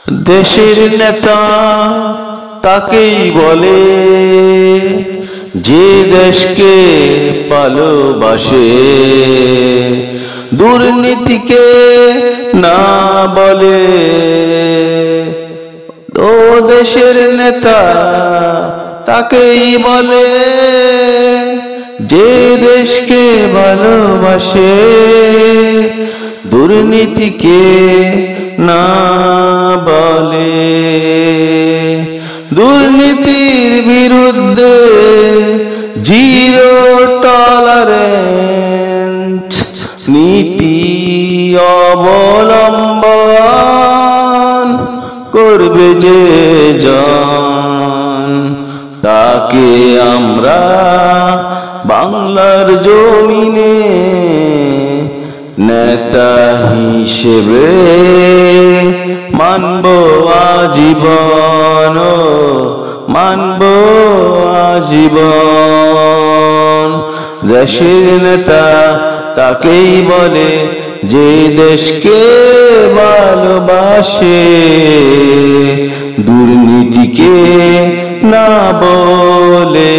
দেশের নেতা তাকেই বলে যে দেশকে ভালোবাসে, দুর্নীতিকে না বলে। ও দেশের নেতা তাকেই বলে যে দেশকে ভালোবাসে, দুর্নীতিকে না বলে। দুর্নীতির বিরুদ্ধে জিরো টলারেন্স নীতি অবলম্বন করবে যে জন, তাকে আমরা বাংলার জমিনে নেতা হিসেবে মানব আজীবন, মানব আজীবন। দেশের নেতা তাকেই বলে যে দেশকে ভালোবাসে, দুর্নীতিকে না বলে।